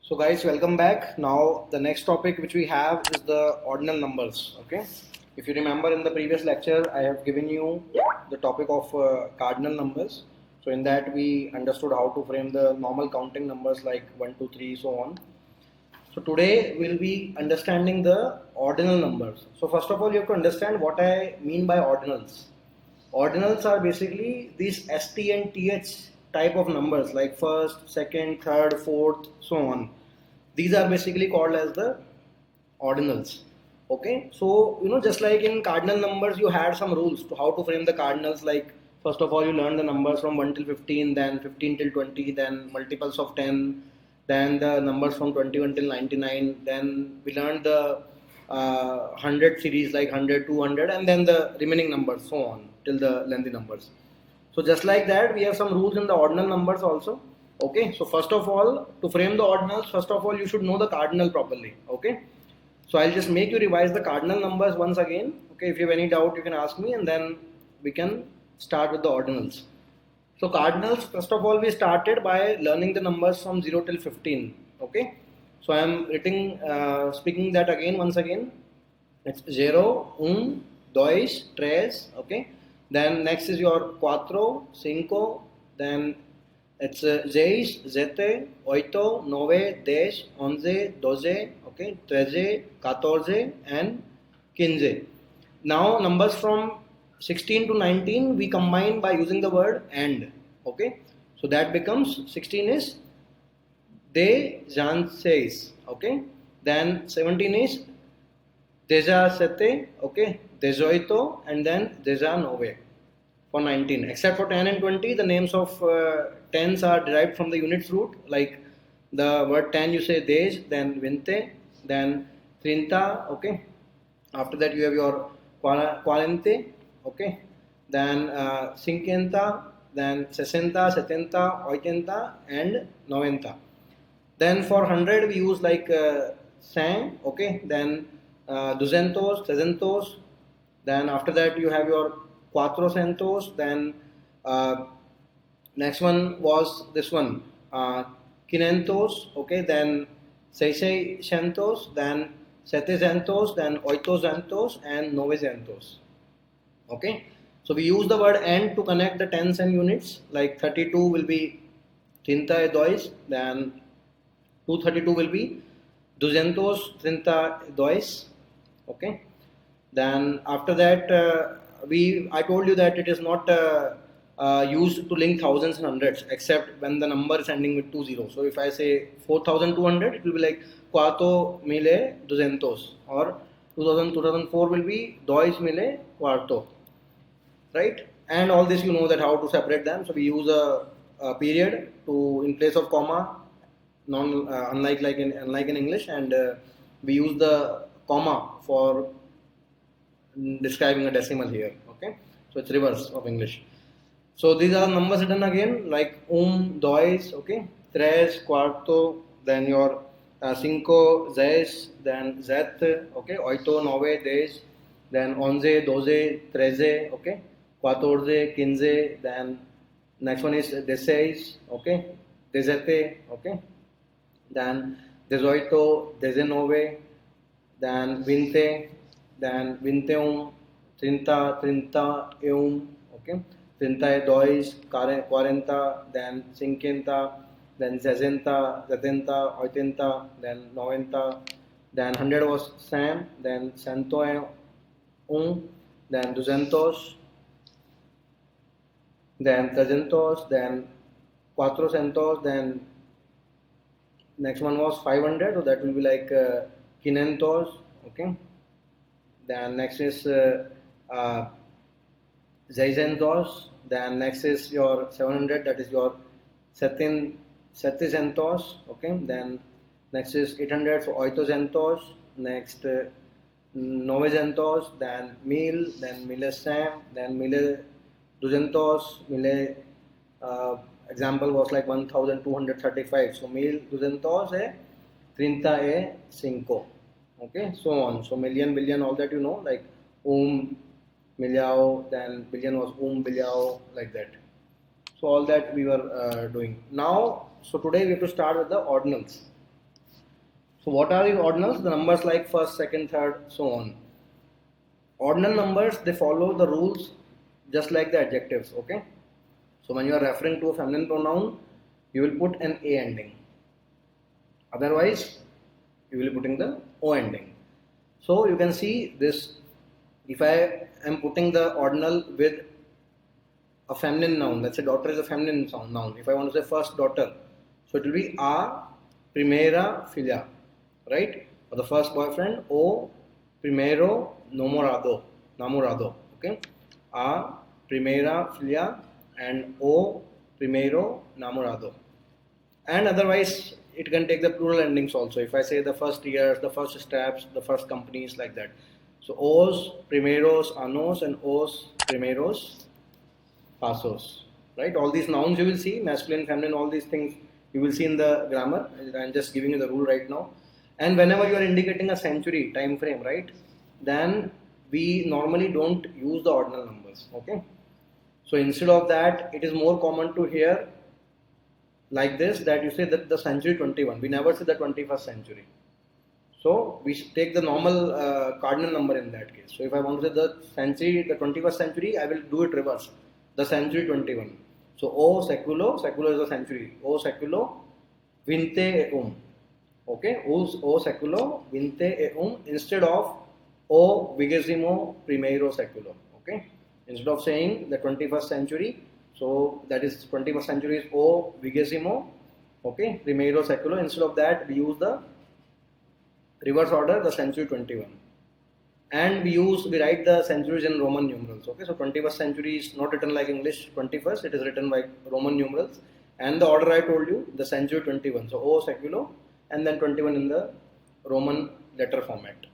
So guys, welcome back. Now the next topic which we have is the ordinal numbers. Okay, if you remember in the previous lecture I have given you the topic of cardinal numbers. So in that we understood how to frame the normal counting numbers like 1 2 3 so on. So today we'll be understanding the ordinal numbers. So first of all you have to understand what I mean by ordinals. Ordinals are basically these ST and TH type of numbers like first, second, third, fourth, so on. These are basically called as the ordinals. Okay, so just like in cardinal numbers, you had some rules to how to frame the cardinals. Like first of all, you learn the numbers from 1 till 15, then 15 till 20, then multiples of 10, then the numbers from 21 till 99. Then we learned the 100 series like 100, 200, and then the remaining numbers, so on till the lengthy numbers. So just like that, we have some rules in the ordinal numbers also. Okay, so first of all, to frame the ordinals, first of all, you should know the cardinal properly. Okay, so I'll just make you revise the cardinal numbers once again. Okay, if you have any doubt, you can ask me, and then we can start with the ordinals. So cardinals, first of all, we started by learning the numbers from 0 till 15. Okay, so I am speaking that again once again. It's 0, 1, 2, 3. Okay, then next is your 4, 5, then it's 6, 7, 8, 9, 10, 11, 12, okay, 13, 14 and 15. Now numbers from 16 to 19 we combine by using the word and. Okay, so that becomes 16 is de janseis. Okay, then 17 is deja sete. Okay, dezoito and then deja nove for 19. Except for 10 and 20, the names of tens are derived from the units root. Like the word 10 you say dej, then vinte, then trinta. Okay, after that you have your quarente. Okay, then cinquenta, then sesenta, setenta, oitenta and noventa. Then for 100 we use like cent. Okay, then duzentos, trezentos. Then after that you have your cuatrocientos. Then next one was this one, quinientos. Okay, then seiscientos, then setecientos, then oitocientos and novecientos. Okay, so we use the word and to connect the tens and units. Like 32 will be trinta e dois, then 232 will be duzentos trinta e dois. Okay, then after that I told you that it is not used to link thousands and hundreds except when the number is ending with 20. So if I say 4200, it will be like cuatro mille duzentos, or 2004 will be dois mille cuarto, right? And all this you know that how to separate them. So we use a period to in place of comma, unlike in English, and we use the comma for describing a decimal here. Okay, so it's reverse of English. So these are numbers written again like dois, okay, tres, cuarto, then your cinco, seis, then zet, okay, oito, nove, dez, then once, doce, trece, okay, catorce, quince, then next one is dieciséis, okay, diecisiete, okay, then dezoito, diecinueve, then veinte, then 21, 30, 31, okay, 32, 40, then 50, then 60, 70, 80, then 90, then 100 was 100, then 101, then 200, then 300, then 400, then next one was 500, so that will be like 500, okay. Then next is 600, then next is your 700, that is your setecientos, okay. Then next is 800, so oitocientos, next novecientos, then mil, then millecent, then mille duzentos, mille example was like 1235, so mil duzentos e trinta e cinco. Okay, so on. So million, billion, all that you know, like milhão, then billion was bilhão, like that. So all that we were doing. Now, so today we have to start with the ordinals. So what are these ordinals? The numbers like first, second, third, so on. Ordinal numbers, they follow the rules just like the adjectives, okay? So when you are referring to a feminine pronoun, you will put an A ending. Otherwise, you will be putting the O ending. So you can see this, if I am putting the ordinal with a feminine noun, let's say daughter is a feminine noun. If I want to say first daughter, so it will be a primera filha, right? For the first boyfriend, o primero namorado, okay? A primera filha and o primero namorado. And otherwise, it can take the plural endings also. If I say the first years, the first steps, the first companies, like that. So os primeros años and os primeros pasos, right? All these nouns you will see, masculine, feminine, all these things you will see in the grammar. I'm just giving you the rule right now. And whenever you are indicating a century time frame, right, then we normally don't use the ordinal numbers, okay? So instead of that, it is more common to hear like this, that you say that the century 21. We never say the 21st century. So we take the normal cardinal number in that case. So if I want to say the century, the 21st century, I will do it reverse. The century 21. So o seculo is the century. O seculo vinte okay, o seculo vinte instead of o vigesimo primero seculo. Okay, instead of saying the 21st century, so that is 21st century is o vigesimo, okay, primero seculo. Instead of that, we use the reverse order, the century 21. And we write the centuries in Roman numerals. Okay, so 21st century is not written like English 21st, it is written by Roman numerals. And the order I told you, the century 21. So O seculo and then 21 in the Roman letter format.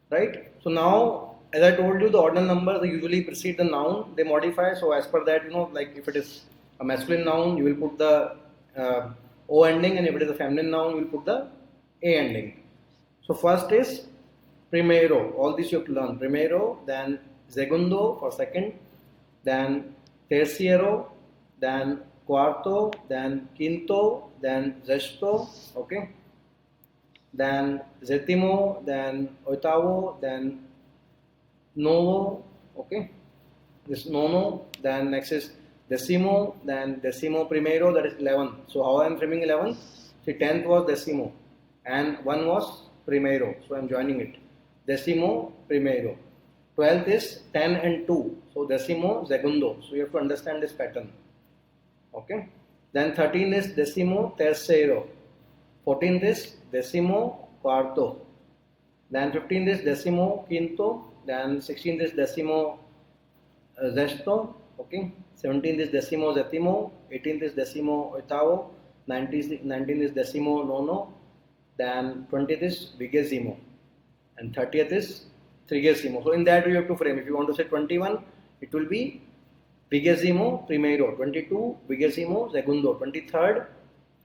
Right? So now, as I told you, the ordinal numbers, they usually precede the noun, they modify. So as per that, like if it is a masculine noun, you will put the O ending, and if it is a feminine noun, you will put the A ending. So first is primero, all this you have to learn. Primero, then segundo for second, then tercero, then cuarto, then quinto, then sexto, okay, then séptimo, then octavo, then novo, okay, this nono, then next is decimo, then decimo primero, that is 11. So how I am framing 11? See, 10th was decimo and 1 was primero, so I am joining it. Decimo primero. 12th is 10 and 2. So decimo segundo. So you have to understand this pattern. Okay. Then 13 is decimo tercero. 14th is decimo cuarto. Then 15th is decimo quinto. Then 16th is decimo sexto. Okay. 17th is decimo séptimo. 18th is decimo octavo. 19th is decimo nono. Then 20th is vigesimo. And 30th is trigesimo. So in that you have to frame. If you want to say 21, it will be vigesimo primero. 22, vigesimo segundo. 23rd,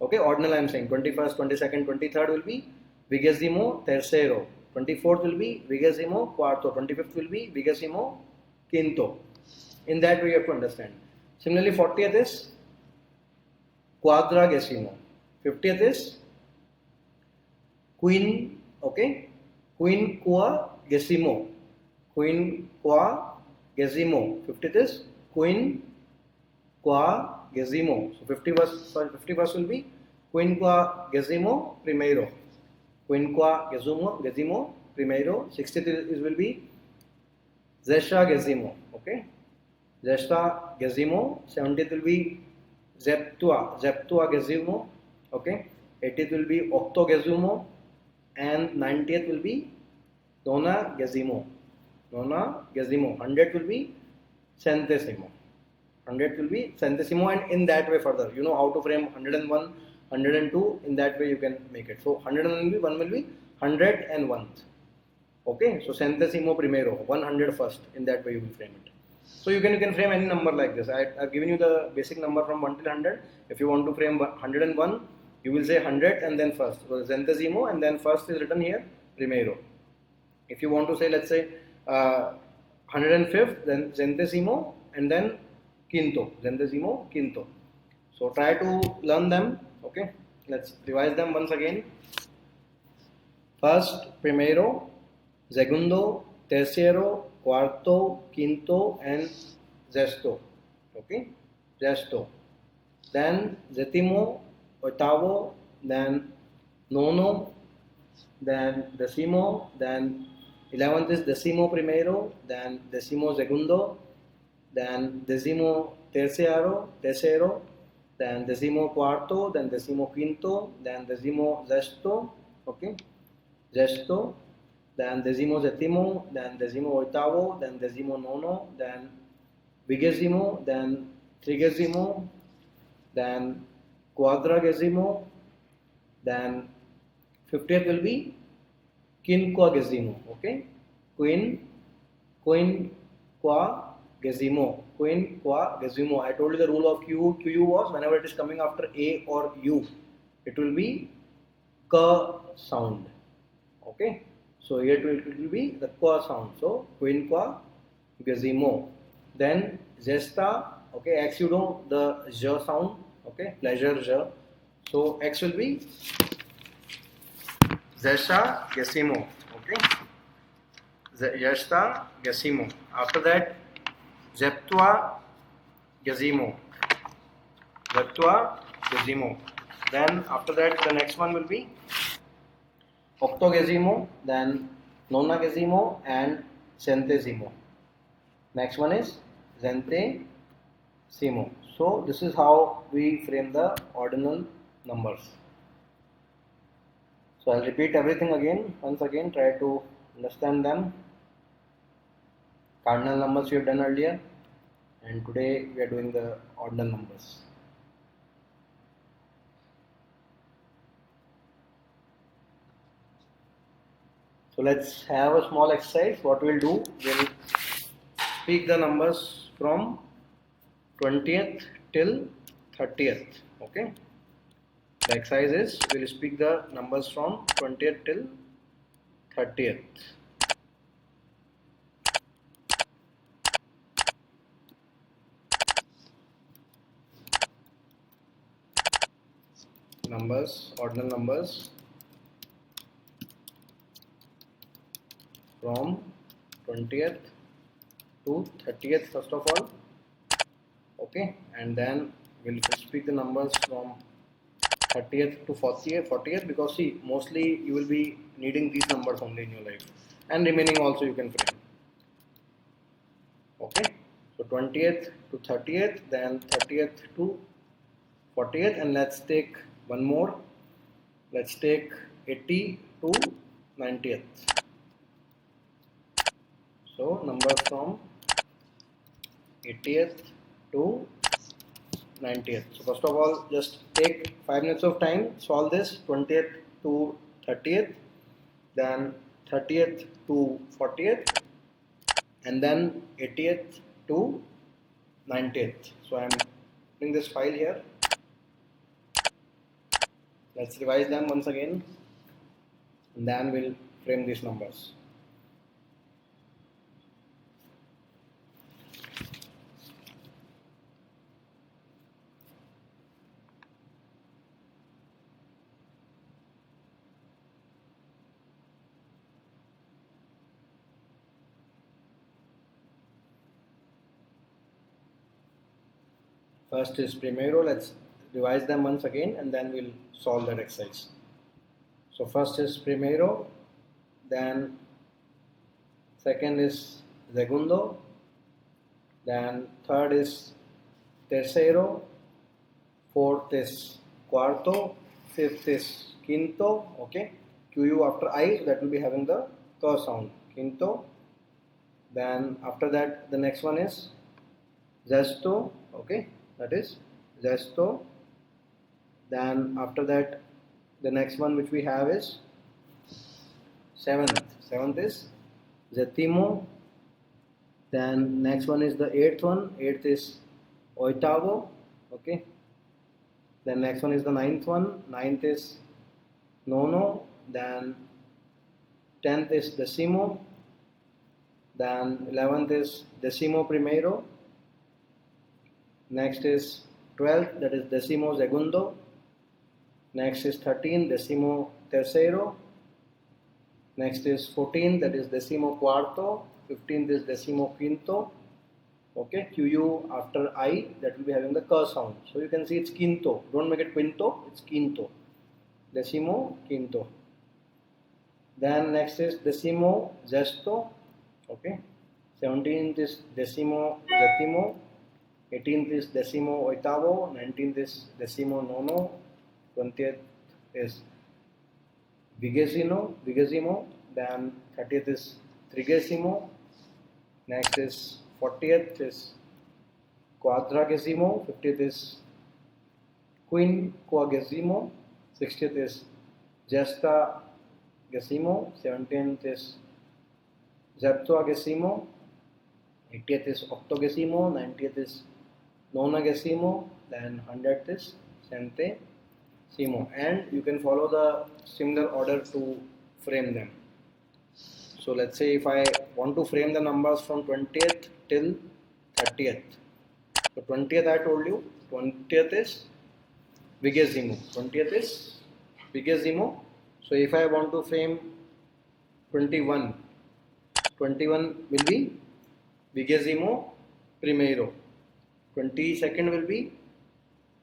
okay, ordinal I am saying. 21st, 22nd, 23rd will be vigesimo tercero. 24th will be vigesimo cuarto. 25th will be vigesimo quinto. In that way you have to understand. Similarly, 40th is quadragesimo. 50th is okay, quinquagesimo. 50th is quinquagesimo. So 51st will be quinquagesimo primero. Quinquagesimo primero. 60th will be sexagesimo. Okay, sexagesimo. 70th will be septuagesimo. Okay, 80th will be octogesimo. And 90th will be nonagesimo. 100th will be centesimo. 100th will be centesimo, and in that way further. You know how to frame 101, 102, in that way you can make it. So 101 will be 101th. Okay, so centesimo primero, 101st, in that way you will frame it. So you can frame any number like this. I've given you the basic number from 1 till 100. If you want to frame 101, you will say 100 and then first. So centesimo and then first is written here primero. If you want to say, let's say 105th, then centesimo and then quinto. Centesimo quinto. So try to learn them. Okay, let's revise them once again. First, primero, segundo, tercero, cuarto, quinto, and sexto. Okay, sexto. Then décimo, octavo, then nono, then decimo, then 11th is decimo primero, then decimo segundo, then decimo tercero, then decimo cuarto, then decimo quinto, then decimo sexto, okay, sexto, then decimo séptimo, then decimo octavo, then decimo nono, then vigésimo, then trigésimo, then quadragésimo, then 50th will be quinquagésimo, okay, quinquagésimo. I told you the rule of QU was whenever it is coming after A or U, it will be K sound, okay. So here it will be the K sound. So quinquagésimo. Then zesta, okay, X you know the J sound, okay, pleasure J. So X will be sexagésimo, okay, sexagésimo. After that, septuagésimo. Then after that, the next one will be octogésimo, then nonagésimo, and centésimo. Next one is centésimo. So this is how we frame the ordinal numbers. So I'll repeat everything again. Once again, try to understand them. Cardinal numbers we have done earlier, and today we are doing the ordinal numbers. So let's have a small exercise. What we'll do, we'll speak the numbers from 20th till 30th. Okay. The exercise is we'll speak the numbers from 20th till 30th. Numbers, ordinal numbers from 20th to 30th first of all, okay, and then we'll speak the numbers from 30th to 40th because see, mostly you will be needing these numbers only in your life, and remaining also you can frame. Okay, so 20th to 30th, then 30th to 40th, and let's take one more. Let's take 80 to 90th. So numbers from 80th to 90th. So first of all, just take 5 minutes of time, solve this 20th to 30th, then 30th to 40th, and then 80th to 90th. So I am putting this file here. Let's revise them once again, and then we'll frame these numbers. First is primero. Let's revise them once again, and then we'll solve that exercise. So first is primero, then second is segundo, then third is tercero, fourth is cuarto, fifth is quinto, okay, QU after I, so that will be having the K sound, quinto. Then after that, the next one is sexto, okay, that is sexto. Then after that, the next one which we have is seventh. Seventh is sétimo. Then next one is the eighth one. Eighth is oitavo. Okay. Then next one is the ninth one. Ninth is nono. Then 10th is decimo. Then 11th is decimo primero. Next is 12th, that is decimo segundo. Next is 13, decimo tercero. Next is 14th, that is decimo cuarto. 15th is decimo quinto. Okay, QU after I, that will be having the K sound. So you can see it's quinto. Don't make it quinto, it's quinto. Decimo quinto. Then next is decimo sexto. Okay. 17th is decimo sétimo. 18th is decimo oitavo. 19th is decimo nono. 20th is vigésimo. Then 30th is trigésimo. Next is 40th is quadragesimo. 50th is quinquagesimo. 60th is gesimo. 17th is septuagesimo. 80th is octogesimo. 90th is nonagesimo. Then 100th is centésimo. And you can follow the similar order to frame them. So let's say if I want to frame the numbers from 20th till 30th. So 20th I told you, 20th is vigésimo. 20th is vigésimo. So if I want to frame 21 will be vigésimo primero. 22nd will be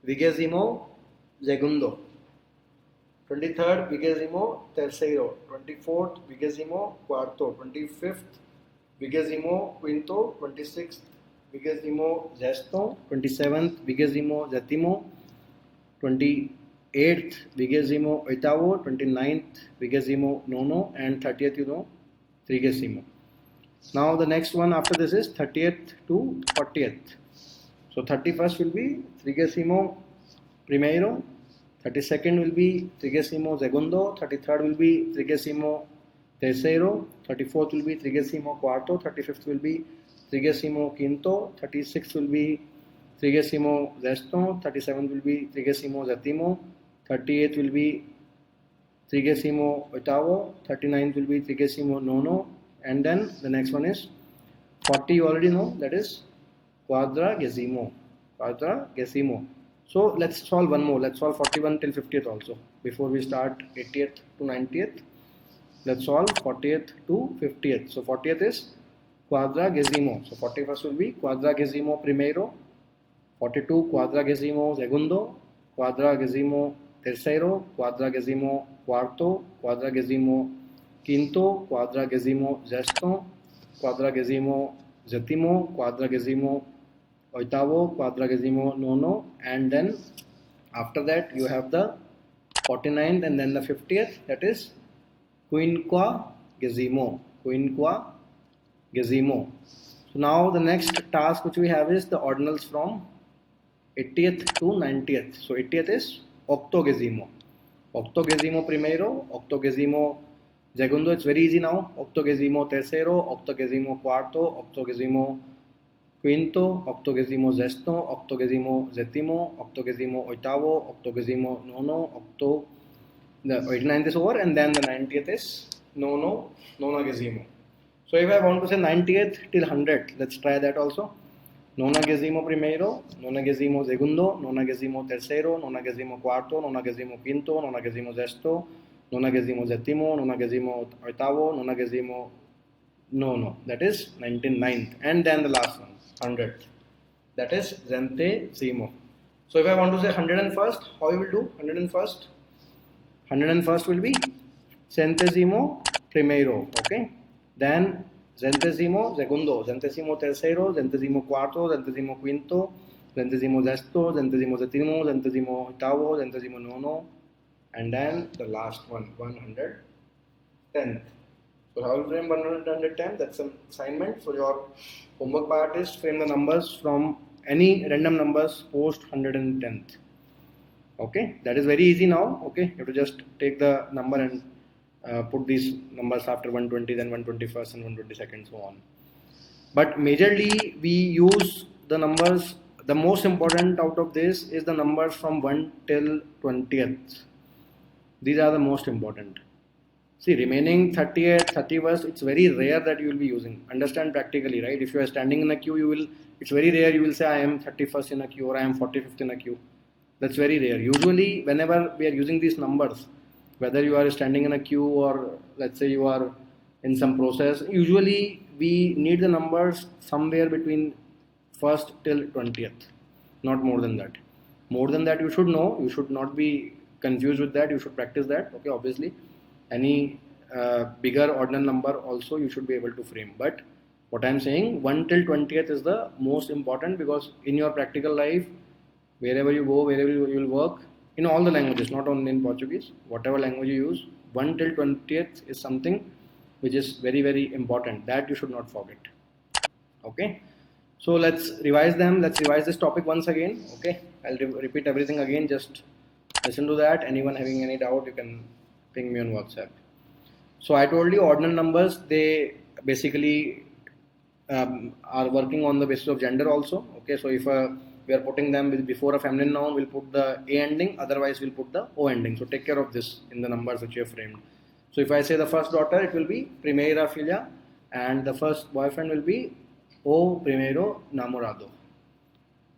vigésimo segundo. 23rd vigésimo tercero. 24th vigésimo cuarto. 25th vigésimo quinto. 26th vigésimo sexto. 27th vigésimo sétimo. 28th vigésimo oitavo. 29th vigésimo nono, and 30th trigésimo. Now the next one after this is 30th to 40th. So 31st will be trigésimo primero. 32nd will be trigésimo segundo. 33rd will be trigésimo tercero. 34th will be trigésimo cuarto. 35th will be trigésimo quinto. 36th will be trigésimo sexto. 37th will be trigésimo sétimo. 38th will be trigésimo oitavo. 39th will be trigésimo nono. And then the next one is 40, you already know, that is quadragesimo. So let's solve one more. Let's solve 41 till 50th also. Before we start 80th to 90th, let's solve 40th to 50th. So 40th is quadragesimo. So 41st will be quadragesimo primero. 42 quadragesimo segundo. Quadragesimo tercero. Quadragesimo cuarto. Quadragesimo quinto. Quadragesimo sexto. Quadragesimo sétimo. Quadragesimo oitavo, quadragesimo nono, and then after that you have the 49th and then the 50th, that is quinquagesimo. So now the next task which we have is the ordinals from 80th to 90th. So 80th is octogesimo. Octogesimo primero, octogesimo segundo, it's very easy now. Octogesimo tercero, octogesimo cuarto, octogesimo quinto, octogesimo sexto, octogesimo sétimo, octogesimo oitavo, octogesimo nono, the 89th is over, and then the 90th is nonagesimo. So if I want to say 90th till 100th, let's try that also. Nonagesimo primero, nonagesimo segundo, nonagesimo tercero, nonagesimo cuarto, nonagesimo quinto, nonagesimo sexto, nonagesimo sétimo, nonagesimo oitavo, nonagesimo nono, that is 99th, and then the last one, 100th, that is centésimo. So if I want to say 101st, how you will do 101st? 101st will be centésimo primero, okay? Then centésimo segundo, centésimo tercero, centésimo cuarto, centésimo quinto, centésimo sexto, centésimo sétimo, centésimo oitavo, centésimo nono, and then the last one, 110th. So how will frame 110th? That's an assignment. So your homework part is frame the numbers from any random numbers post 110th. Okay, that is very easy now. Okay, you have to just take the number and put these numbers after 120, then 121st and 122nd, so on. But majorly we use the numbers. The most important out of this is the numbers from 1 till 20th. These are the most important. See, remaining 30th, 31st, it's very rare that you will be using. Understand practically, right? If you are standing in a queue, it's very rare you will say I am 31st in a queue or I am 45th in a queue. That's very rare. Usually, whenever we are using these numbers, whether you are standing in a queue or let's say you are in some process. Usually we need the numbers somewhere between 1st till 20th, not more than that. More than that you should know, you should not be confused with that, you should practice that. Okay, obviously any bigger ordinal number also you should be able to frame, but what I'm saying 1 till 20th is the most important, because in your practical life, wherever you go, wherever you will work, in all the languages, not only in Portuguese, whatever language you use, 1 till 20th is something which is very very important, that you should not forget. Okay, so let's revise them. Let's revise this topic once again. Okay, I'll repeat everything again, just listen to that. Anyone having any doubt, you can ping me on WhatsApp. So I told you ordinal numbers, they basically are working on the basis of gender also. Okay, so if we are putting them before a feminine noun, we'll put the A ending, otherwise we'll put the O ending. So take care of this in the numbers which you have framed. So if I say the first daughter, it will be Primera filha, and the first boyfriend will be O primero namorado,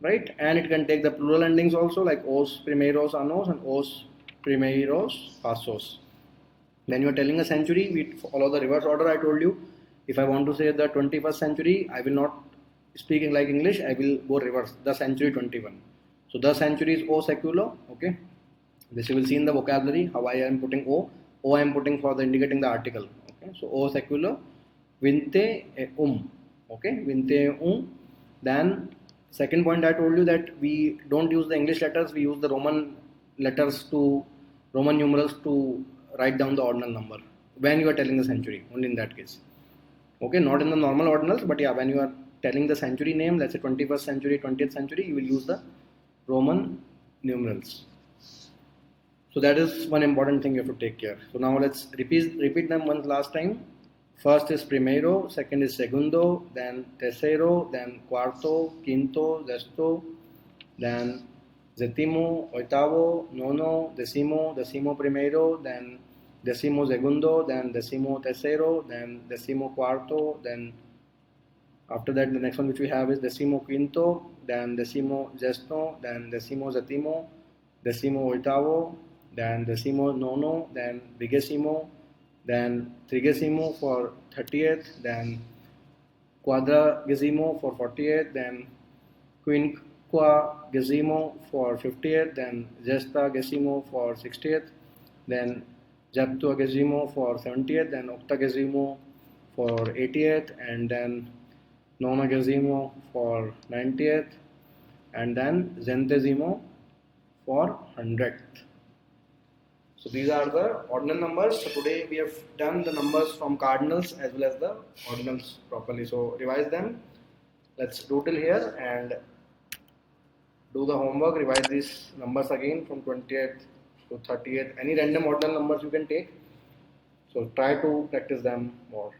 right? And it can take the plural endings also, like os primeros años and os primeros pasos. When you are telling a century, we follow the reverse order I told you. If I want to say the 21st century, I will not speak like English, I will go reverse, the century 21. So the century is O seculo, okay? This you will see in the vocabulary, how I am putting O. O I am putting for the indicating the article, okay? So O seculo, vinte okay? Vinte Then second point I told you that we don't use the English letters, we use the Roman letters to, Roman numerals to write down the ordinal number when you are telling the century, only in that case. Okay, not in the normal ordinals, but yeah, when you are telling the century name, let's say 21st century, 20th century, you will use the Roman numerals. So that is one important thing you have to take care. So now let's repeat them one last time. First is primero, second is segundo, then tercero, then cuarto, quinto, sexto, then séptimo, octavo, nono, décimo primero, then décimo segundo, then décimo tercero, then décimo cuarto, then after that the next one which we have is décimo quinto, then décimo sexto, then décimo séptimo, décimo octavo, then décimo nono, then vigésimo, then trigésimo for 30th, then quadragésimo for 40th, then quinquagésimo for 50th, then sextagésimo for 60th, then septuagésimo for 70th, then octagésimo for 80th, and then nonagésimo for 90th, and then centésimo for 100th. So these are the ordinal numbers. So today we have done the numbers from cardinals as well as the ordinals properly. So revise them. Let's do till here and do the homework. Revise these numbers again from 20th to 30th. Any random ordinal numbers you can take. So try to practice them more.